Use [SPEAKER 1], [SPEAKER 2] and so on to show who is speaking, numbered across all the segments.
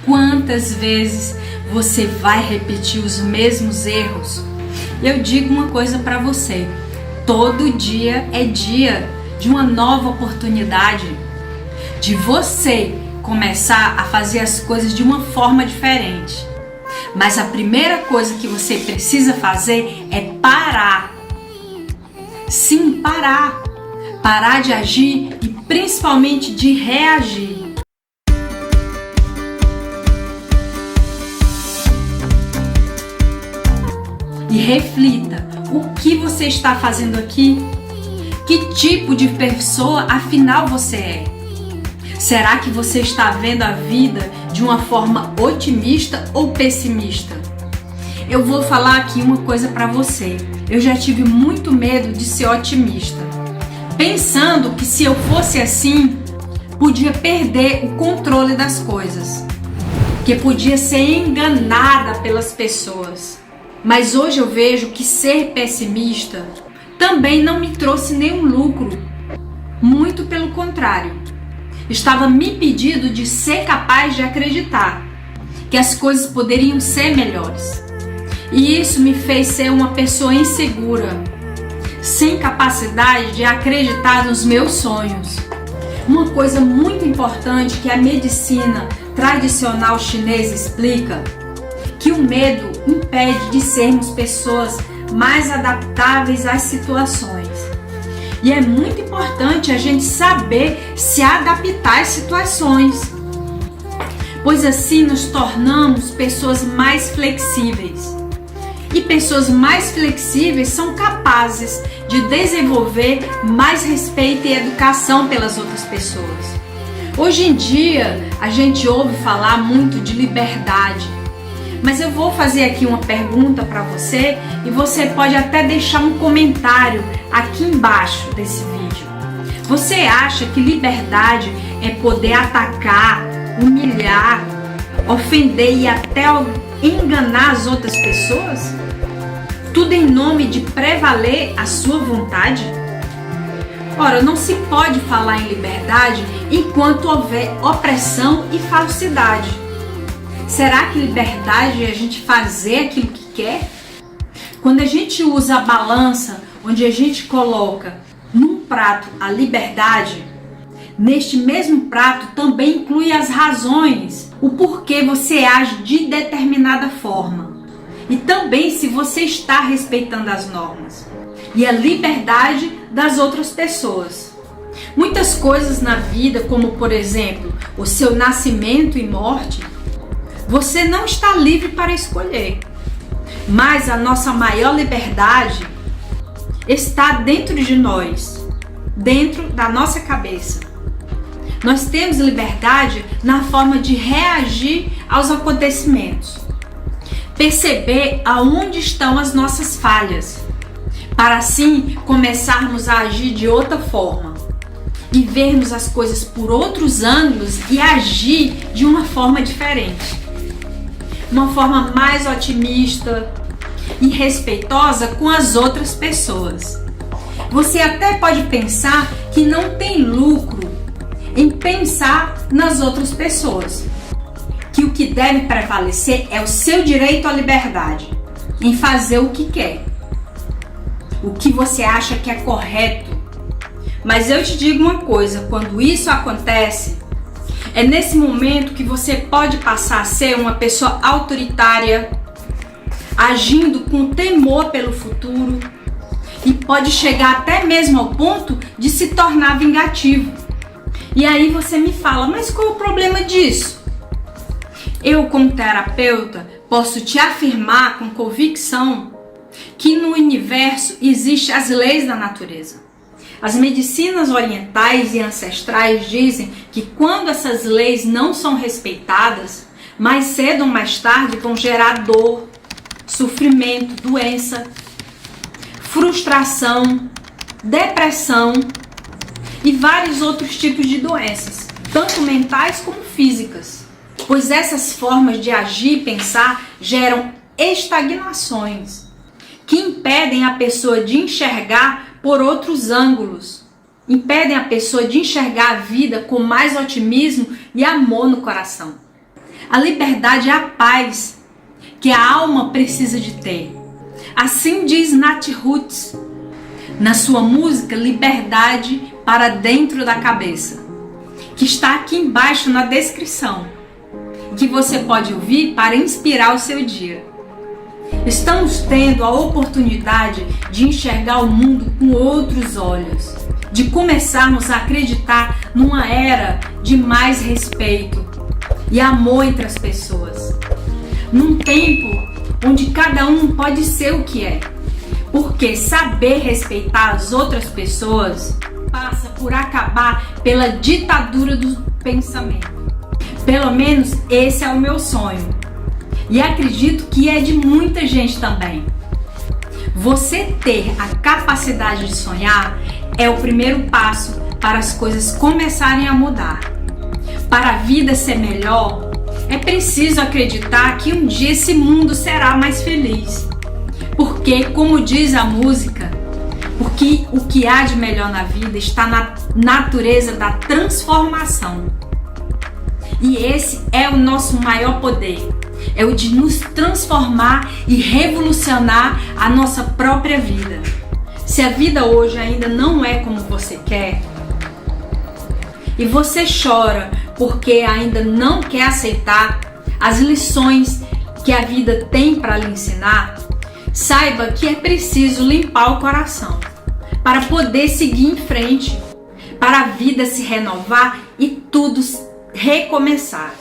[SPEAKER 1] Quantas vezes você vai repetir os mesmos erros? Eu digo uma coisa para você: todo dia é dia de uma nova oportunidade, de você começar a fazer as coisas de uma forma diferente. Mas a primeira coisa que você precisa fazer é parar. Sim, parar. Parar de agir e principalmente de reagir. E reflita, o que você está fazendo aqui? Que tipo de pessoa afinal você é? Será que você está vendo a vida de uma forma otimista ou pessimista? Eu vou falar aqui uma coisa para você. Eu já tive muito medo de ser otimista, pensando que se eu fosse assim, podia perder o controle das coisas, que podia ser enganada pelas pessoas. Mas hoje eu vejo que ser pessimista também não me trouxe nenhum lucro. Muito pelo contrário. Estava me impedindo de ser capaz de acreditar que as coisas poderiam ser melhores. E isso me fez ser uma pessoa insegura, sem capacidade de acreditar nos meus sonhos. Uma coisa muito importante que a medicina tradicional chinesa explica, que o medo impede de sermos pessoas mais adaptáveis às situações. E é muito importante a gente saber se adaptar às situações, pois assim nos tornamos pessoas mais flexíveis. E pessoas mais flexíveis são capazes de desenvolver mais respeito e educação pelas outras pessoas. Hoje em dia, a gente ouve falar muito de liberdade, mas eu vou fazer aqui uma pergunta para você e você pode até deixar um comentário aqui embaixo desse vídeo. Você acha que liberdade é poder atacar, humilhar, ofender e até enganar as outras pessoas? Tudo em nome de prevaler a sua vontade? Ora, não se pode falar em liberdade enquanto houver opressão e falsidade. Será que liberdade é a gente fazer aquilo que quer? Quando a gente usa a balança, onde a gente coloca num prato a liberdade, neste mesmo prato também inclui as razões, o porquê você age de determinada forma. E também se você está respeitando as normas. E a liberdade das outras pessoas. Muitas coisas na vida, como por exemplo, o seu nascimento e morte, você não está livre para escolher, mas a nossa maior liberdade está dentro de nós, dentro da nossa cabeça. Nós temos liberdade na forma de reagir aos acontecimentos, perceber aonde estão as nossas falhas, para assim começarmos a agir de outra forma e vermos as coisas por outros ângulos e agir de uma forma diferente. Uma forma mais otimista e respeitosa com as outras pessoas. Você até pode pensar que não tem lucro em pensar nas outras pessoas, que o que deve prevalecer é o seu direito à liberdade, em fazer o que quer, o que você acha que é correto. Mas eu te digo uma coisa, quando isso acontece, é nesse momento que você pode passar a ser uma pessoa autoritária, agindo com temor pelo futuro e pode chegar até mesmo ao ponto de se tornar vingativo. E aí você me fala, mas qual é o problema disso? Eu, como terapeuta, posso te afirmar com convicção que no universo existem as leis da natureza. As medicinas orientais e ancestrais dizem que quando essas leis não são respeitadas, mais cedo ou mais tarde vão gerar dor, sofrimento, doença, frustração, depressão e vários outros tipos de doenças, tanto mentais como físicas. Pois essas formas de agir e pensar geram estagnações que impedem a pessoa de enxergar por outros ângulos, impedem a pessoa de enxergar a vida com mais otimismo e amor no coração. A liberdade é a paz que a alma precisa de ter. Assim diz Nat Roots na sua música Liberdade para Dentro da Cabeça, que está aqui embaixo na descrição, que você pode ouvir para inspirar o seu dia. Estamos tendo a oportunidade de enxergar o mundo com outros olhos, de começarmos a acreditar numa era de mais respeito e amor entre as pessoas. Num tempo onde cada um pode ser o que é, porque saber respeitar as outras pessoas passa por acabar pela ditadura do pensamento. Pelo menos esse é o meu sonho. E acredito que é de muita gente também. Você ter a capacidade de sonhar é o primeiro passo para as coisas começarem a mudar. Para a vida ser melhor, é preciso acreditar que um dia esse mundo será mais feliz. Porque, como diz a música, porque o que há de melhor na vida está na natureza da transformação. E esse é o nosso maior poder. É o de nos transformar e revolucionar a nossa própria vida. Se a vida hoje ainda não é como você quer, e você chora porque ainda não quer aceitar as lições que a vida tem para lhe ensinar, saiba que é preciso limpar o coração para poder seguir em frente, para a vida se renovar e tudo recomeçar.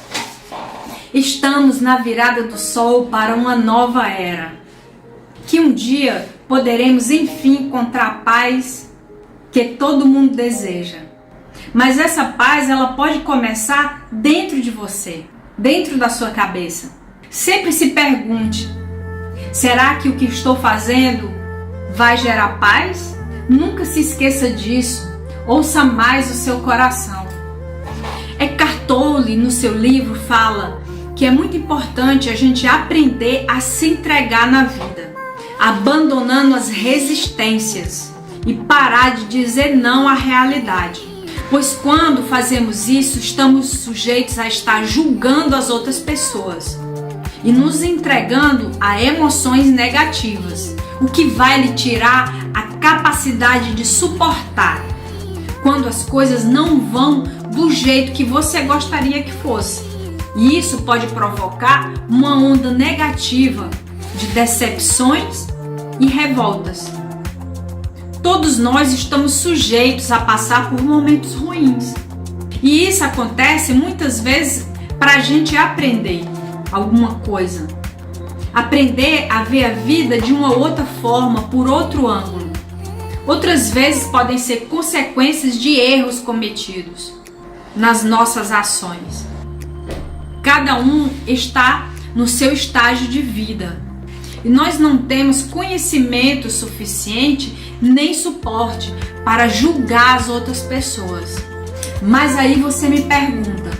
[SPEAKER 1] Estamos na virada do sol para uma nova era, que um dia poderemos enfim encontrar a paz que todo mundo deseja. Mas essa paz, ela pode começar dentro de você, dentro da sua cabeça. Sempre se pergunte: será que o que estou fazendo vai gerar paz? Nunca se esqueça disso. Ouça mais o seu coração. Eckhart Tolle, no seu livro, fala que é muito importante a gente aprender a se entregar na vida, abandonando as resistências e parar de dizer não à realidade. Pois quando fazemos isso, estamos sujeitos a estar julgando as outras pessoas e nos entregando a emoções negativas, o que vai lhe tirar a capacidade de suportar quando as coisas não vão do jeito que você gostaria que fosse. E isso pode provocar uma onda negativa de decepções e revoltas. Todos nós estamos sujeitos a passar por momentos ruins. E isso acontece muitas vezes para a gente aprender alguma coisa. Aprender a ver a vida de uma outra forma, por outro ângulo. Outras vezes podem ser consequências de erros cometidos nas nossas ações. Cada um está no seu estágio de vida. E nós não temos conhecimento suficiente nem suporte para julgar as outras pessoas. Mas aí você me pergunta: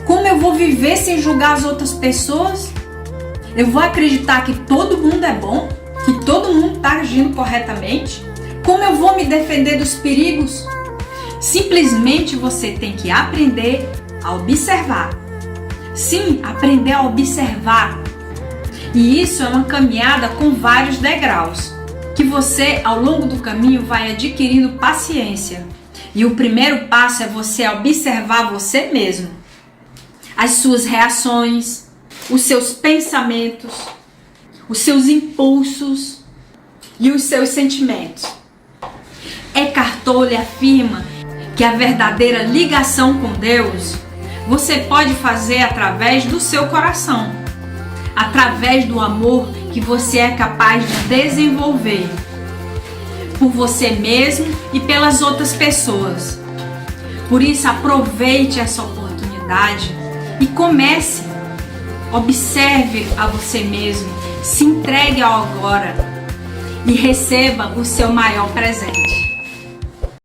[SPEAKER 1] como eu vou viver sem julgar as outras pessoas? Eu vou acreditar que todo mundo é bom? Que todo mundo está agindo corretamente? Como eu vou me defender dos perigos? Simplesmente você tem que aprender a observar. Sim, aprender a observar. E isso é uma caminhada com vários degraus, que você ao longo do caminho vai adquirindo paciência. E o primeiro passo é você observar você mesmo, as suas reações, os seus pensamentos, os seus impulsos e os seus sentimentos. Eckhart Tolle afirma que a verdadeira ligação com Deus você pode fazer através do seu coração, através do amor que você é capaz de desenvolver por você mesmo e pelas outras pessoas. Por isso, aproveite essa oportunidade e comece. Observe a você mesmo, se entregue ao agora e receba o seu maior presente.